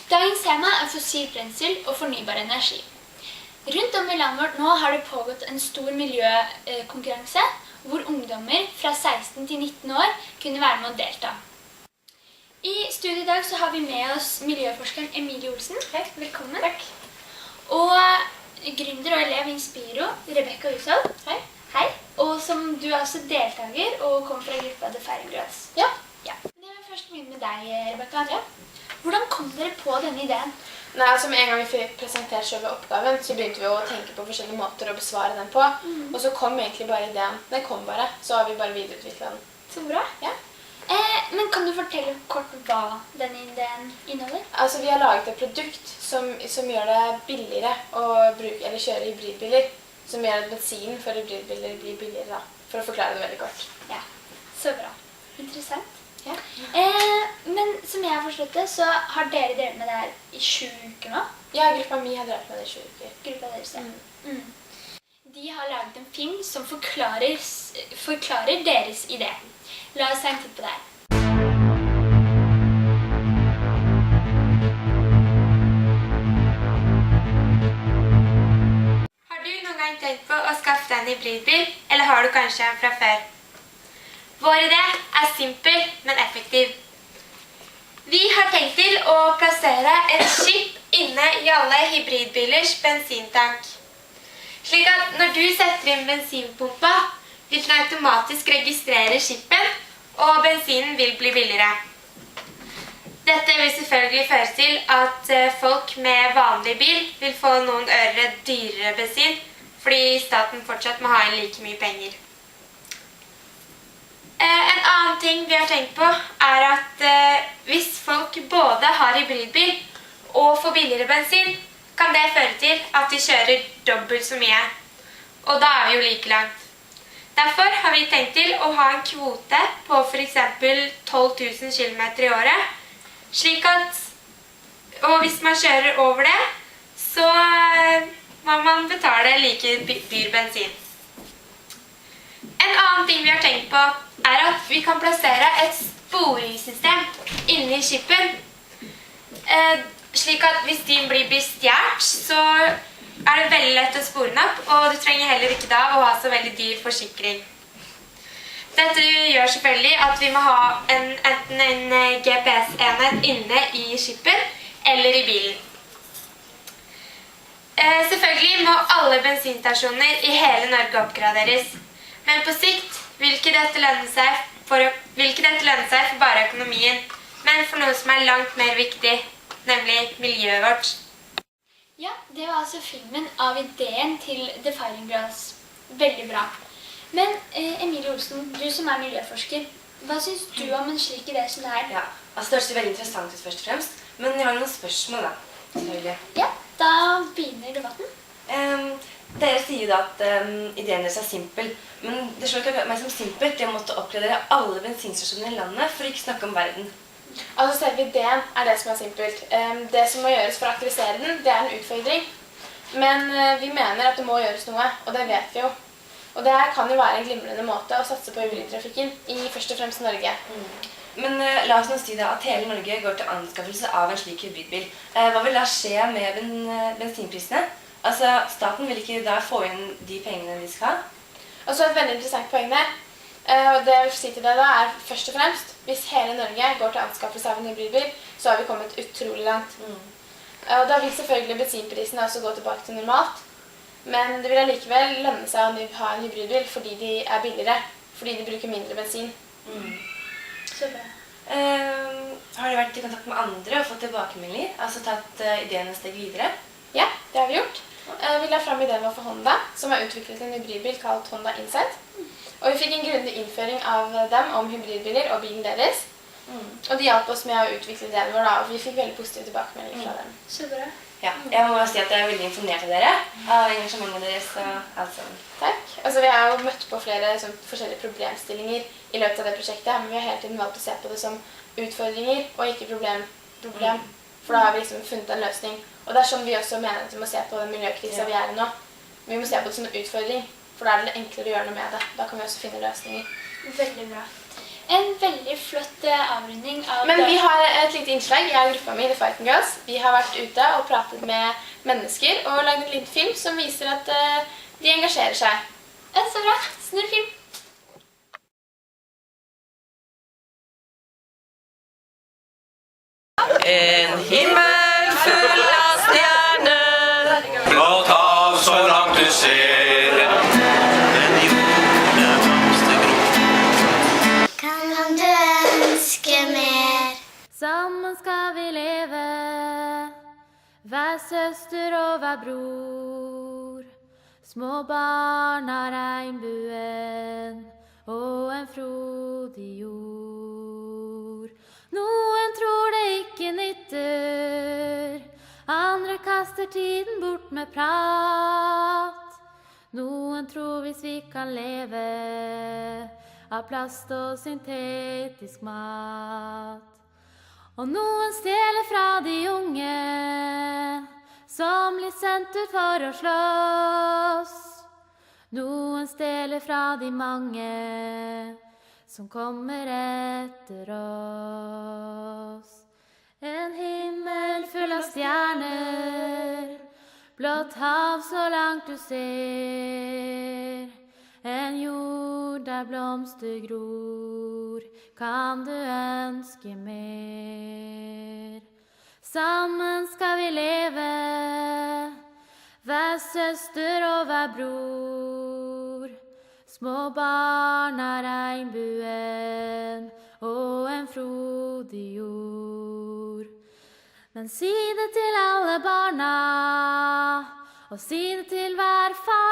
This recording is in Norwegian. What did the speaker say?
Dagens tema er fossilbrensel og fornybar energi. Rundt om i landet vårt nå har det pågått en stor miljøkonkurranse, hvor ungdommer fra 16 til 19 år kunne være med å delta. I studiet i dag så har vi med oss miljøforskeren Emilie Olsen. Hei, velkommen. Takk. Og gründer og elev i Inspiro, Rebecca Hushold. Hei. Hei. Og som du er også deltaker og kommer fra gruppa The Firing Girls. Ja. Ja. Det vil først begynne med deg, Rebecca. Ja. Hvordan kom dere på denne ideen? Nei, altså med en gang vi fikk presentert selve oppgaven, så begynte vi å tenke på forskjellige måter å besvare den på. Og så kom egentlig bare ideen. Den kom bare, så har vi bare videreutviklet den. Så bra. Ja. Men kan du fortelle kort hva denne ideen inneholder? Altså, vi har laget et produkt som gjør det billigere å bruke, eller kjøre hybridbiler, som gjør at bensinen for hybridbiler blir billigere, da, for å forklare det veldig kort. Ja, så bra. Interessant. Ja. Men som jeg har forstått det, så har dere drevet med det her i 7 uker nå? Ja, gruppa mi har drevet med det i 7 uker. Gruppa deres, ja. De har laget en film som forklarer deres idé. La oss ta en titt på det her. Har du noen gang tenkt på å skaffe deg en hybridbil, eller har du kanskje en fra før? Vår idé er simpel, men effektiv. Vi har tenkt til å plassere en chip inne i alle hybridbilers bensintank. Slik at når du setter inn bensinpumpa, vil den automatisk registrere chipen, og bensinen vil bli billigere. Dette vil selvfølgelig føre til at folk med vanlig bil vil få noen øre dyrere bensin, fordi staten fortsatt må ha inn like mye penger. En annen ting vi har tenkt på er at hvis folk både har hybridbil og får billigere bensin, kan det føre til at de kjører dobbelt så mye. Og da er vi jo like langt. Derfor har vi tenkt til å ha en kvote på for eksempel 12 000 km i året, slik at, og hvis man kjører over det, så må man betale like dyr bensin. En annen ting vi har tenkt på er at vi kan plassere et sporingssystem inni chipen, slik at hvis din blir bestjert, så er det veldig lett å spore den opp, og du trenger heller ikke da å ha så veldig dyr forsikring. Dette gjør selvfølgelig at vi må ha enten en GPS-enhet inne i chipen eller i bilen. Selvfølgelig må alle bensinstasjoner i hele Norge oppgraderes, men på sikt vil ikke dette lønne seg for bare økonomien, men for noe som er langt mer viktig, nemlig miljøet vårt. Ja, det var altså filmen av ideen til The Firing Girls. Veldig bra. Men Emilie Olsen, du som er miljøforsker, hva synes du om en slik idé som det her? Ja, altså det høres veldig interessant ut først og fremst, men jeg har noen spørsmål da, selvfølgelig. Ja, da begynner debatten. Dere sier jo da at ideen deres er simpel, men det slår ikke meg som simpelt det å måtte oppgradere alle bensinstasjoner i landet for å ikke snakke om verden. Altså selve ideen er det som er simpelt. Det som må gjøres for å aktivisere den, det er en utfordring. Men vi mener at det må gjøres noe, og det vet vi jo. Og det her kan jo være en glimrende måte å satse på hybridtrafikken i først og fremst Norge. Men la oss nå si da at hele Norge går til anskaffelse av en slik hybridbil. Hva vil da skje med bensinprisene? Altså, staten vil ikke da få inn de pengene de skal ha? Og så et veldig interessant poeng der. Og det jeg vil si til deg da er først og fremst, hvis hele Norge går til anskaffelse av en hybridbil, så har vi kommet utrolig langt. Og da vil selvfølgelig bensinprisene også gå tilbake til normalt. Men det vil allikevel lønne seg å ha en hybridbil fordi de er billigere, fordi de bruker mindre bensin. Så bra. Har dere vært i kontakt med andre og fått tilbakemeldinger, altså tatt ideen et steg videre? Ja, det har vi gjort. Vi la frem ideen vår for Honda, som har utviklet en hybridbil kalt Honda Insight. Og vi fikk en grundig innføring av dem om hybridbiler og bilen deres. Og de hjalp oss med å utvikle ideen vår da, og vi fikk veldig positive tilbakemeldinger fra dem. Så bra. Ja, jeg må bare si at jeg er veldig imponert av dere, av engasjementet deres og alt sammen. Takk. Altså, vi har jo møtt på flere forskjellige problemstillinger i løpet av det prosjektet, men vi har hele tiden valgt å se på det som utfordringer og ikke problem. For da har vi liksom funnet en løsning. Og det er sånn vi også mener at vi må se på den miljøkrisen vi er i nå. Vi må se på det som en utfordring, for da er det enklere å gjøre noe med det. Da kan vi også finne løsninger. Veldig bra. En veldig flott avrunding av Men vi har et lite innslag. Jeg og gruppa mi, The Fighting Girls, vi har vært ute og pratet med mennesker og lagd en liten film som viser at de engasjerer seg. Ja, så bra. Snurr film. En himmel full av stjerner. Blått hav så langt du ser. Den jorden blomstergrå. Kan du ønske mer? Sammen skal vi leve, hver søster og hver bror. Små barn av regnbuen og en frodig jord. Noen tror det ikke nytter, andre kaster tiden bort med prat. Noen tror hvis vi kan leve av plast og syntetisk mat. Og noen stjeler fra de unge som blir sendt ut for å slåss. Noen stjeler fra de mange som kommer etter oss. En himmel full av stjerner, blått hav så langt du ser. En jord der blomster gror, kan du ønske mer. Sammen skal vi leve, hver søster og hver bror. Små barn av regnbuen og en frodig jord. Men si det til alle barna, og si det til hver far.